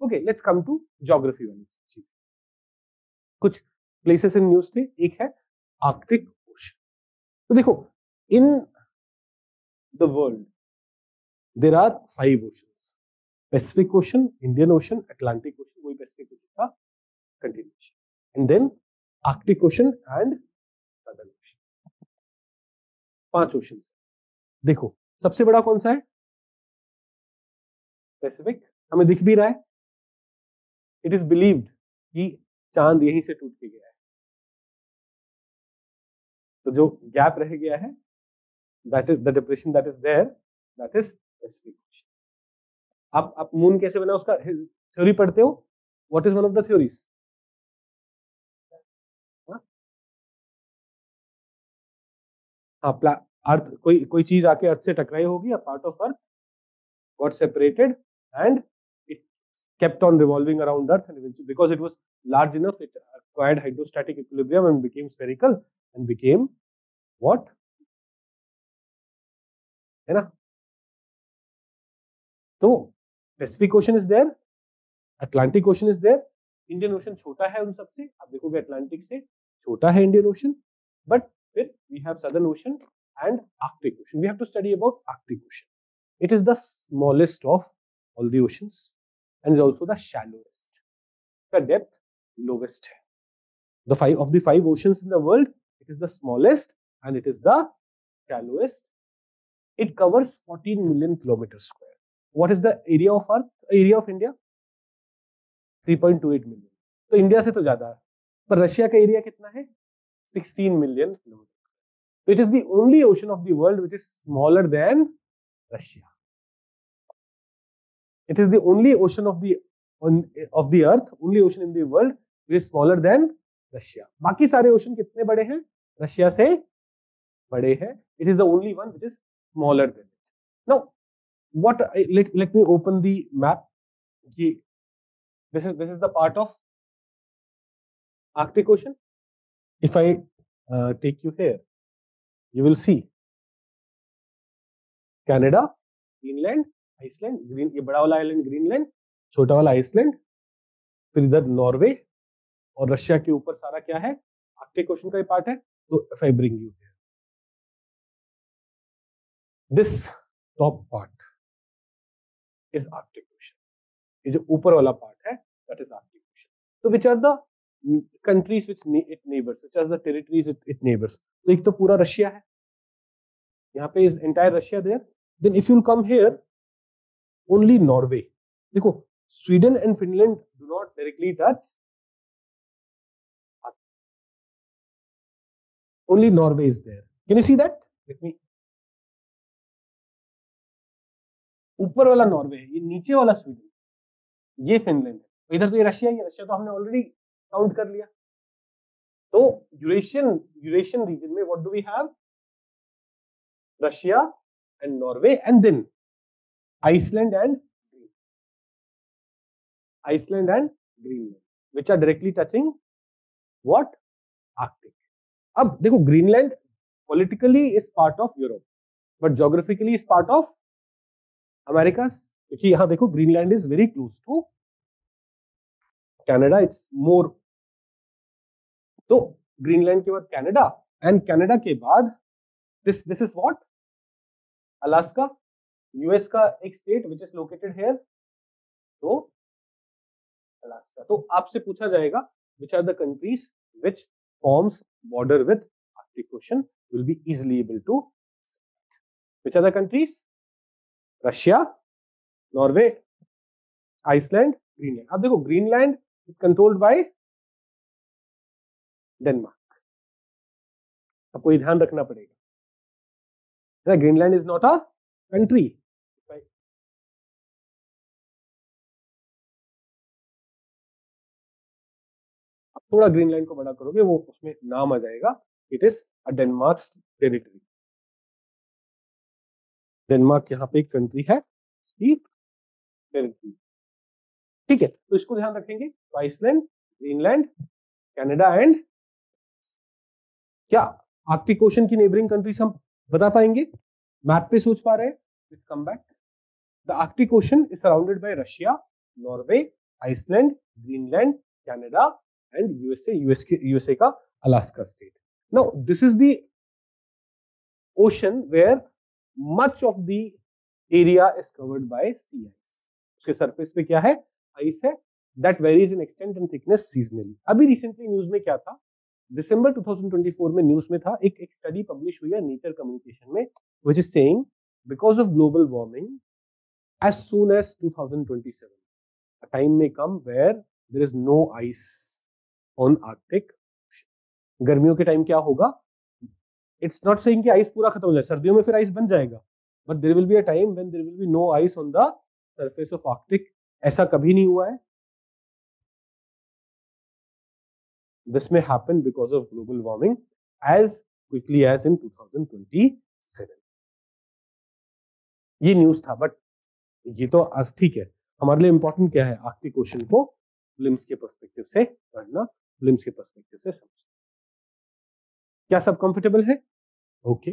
Okay, let's come to geography वाली चीज। कुछ प्लेसेस इन न्यूज थे, एक है आर्कटिक ओशन। तो देखो, in the world there are 5 oceans, Pacific Ocean, Indian Ocean, Atlantic Ocean, वही पैसिफिक ओशन का continuation, and then Arctic Ocean and Southern Ocean. 5 oceans. देखो सबसे बड़ा कौन सा है? पैसिफिक, हमें दिख भी रहा है। इट इज बिलीव्ड कि चांद यहीं से टूट के गया है, तो जो गैप रह गया है, that is the depression that is there, that is Pacific Ocean. आप मून कैसे बना उसका थ्योरी पढ़ते हो? What is one of the theories? हाँ, अर्थ, कोई चीज आके अर्थ से टकराई होगी, a part of earth got separated and it kept on revolving around earth, and eventually because it was large enough it acquired hydrostatic equilibrium and became spherical and became what, है ना? तो Pacific Ocean is there, Atlantic Ocean is there, Indian Ocean छोटा है उन सबसे, आप देखोगे Atlantic से छोटा है इंडियन ओशन, बट फिर we have Southern Ocean and Arctic Ocean. We have to study about Arctic Ocean. It is the smallest of all the oceans and is also the shallowest. The depth lowest है. The five oceans in the world, it is the smallest and it is the shallowest. It covers 14 million kilometers square. What is the area of Earth? Area of India? 3.28 million. तो India से तो ज्यादा है, पर Russia का area कितना है? 16 million kilometers. So it is the only ocean of the world which is smaller than Russia. It is the only ocean of the earth, only ocean in the world which is smaller than Russia. बाकी सारे ocean कितने बड़े हैं? Russia से बड़े हैं. It is the only one which is smaller than it. Now, let me open the map. This is the part of Arctic Ocean. If I take you here, you will see Canada, Greenland, Iceland, ये बड़ा वाला island Greenland, छोटा वाला Iceland, फिर इधर Norway, और Russia के ऊपर सारा क्या है? आर्कटिक ओशन का ही पार्ट है. तो if I bring you here, this top part is Arctic ocean. ये जो ऊपर वाला पार्ट है दैट इज आर्कटिक ओशन. तो which are the countries which it neighbours, which are the territories it neighbours? तो एक तो पूरा रशिया है, यहाँ पे is entire Russia there. Then if you will come here, only Norway. देखो, Sweden and Finland do not directly touch. Only Norway is there. Can you see that? Let me. ऊपर वाला नॉर्वे है, ये नीचे वाला स्वीडन, ये Finland है, इधर तो ये रशिया ही है. रशिया तो हमने ऑलरेडी काउंट कर लिया. तो यूरेशियन रीजन में what do we have? Russia and Norway, and then Iceland and Greenland, which are directly touching what? Arctic. अब देखो, Greenland politically is part of Europe, but geographically is part of Americas. क्योंकि यहाँ देखो, Greenland is very close to Canada. It's more. तो Greenland के बाद Canada, and Canada के बाद this is what? Alaska, US का एक state which is located here. तो अलास्का. तो आपसे पूछा जाएगा which are the countries which forms border with Arctic Ocean, will be easily able to select. Which are the countries? Russia, Norway, Iceland, Greenland. अब देखो, Greenland is controlled by Denmark. आपको ये ध्यान रखना पड़ेगा. Greenland is not a country. थोड़ा Greenland को बड़ा करोगे, वो उसमें नाम आ जाएगा. It is a Denmark territory. Denmark यहाँ पे एक कंट्री है, उसकी टेरिटरी. ठीक है, तो इसको ध्यान रखेंगे. तो आइसलैंड, ग्रीनलैंड, कनाडा एंड क्या आर्कटिक ओशन की नेबरिंग कंट्रीज हम बता पाएंगे? मैप पे सोच पा रहे हैं? Come back. The Arctic Ocean is surrounded by Russia, Norway Iceland, Greenland, Canada and USA का Alaska state. Now this is the ocean where much of the area is covered by sea ice. उसके surface पे क्या है? Ice है. That varies in extent and thickness seasonally. अभी recently news में क्या था? दिसंबर 2024 में न्यूज में था, एक स्टडी पब्लिश हुई है नेचर कम्युनिकेशन में, which is saying because of global warming, as soon as 2027, a time may come where there is no ice on Arctic. गर्मियों के टाइम क्या होगा? It's not saying कि आइस पूरा खत्म हो जाए, सर्दियों में फिर आइस बन जाएगा, but there will be a time when there will be no ice on the surface of Arctic. ऐसा कभी नहीं हुआ है. This may happen because of global warming as quickly as in 2027. ये न्यूज था, बट ये तो आज ठीक है. हमारे लिए इंपॉर्टेंट क्या है? आर्कटिक ओशन को प्रिलिम्स के पर्सपेक्टिव से पढ़ना, प्रिलिम्स के पर्सपेक्टिव से समझना. क्या सब कंफर्टेबल है? ओके.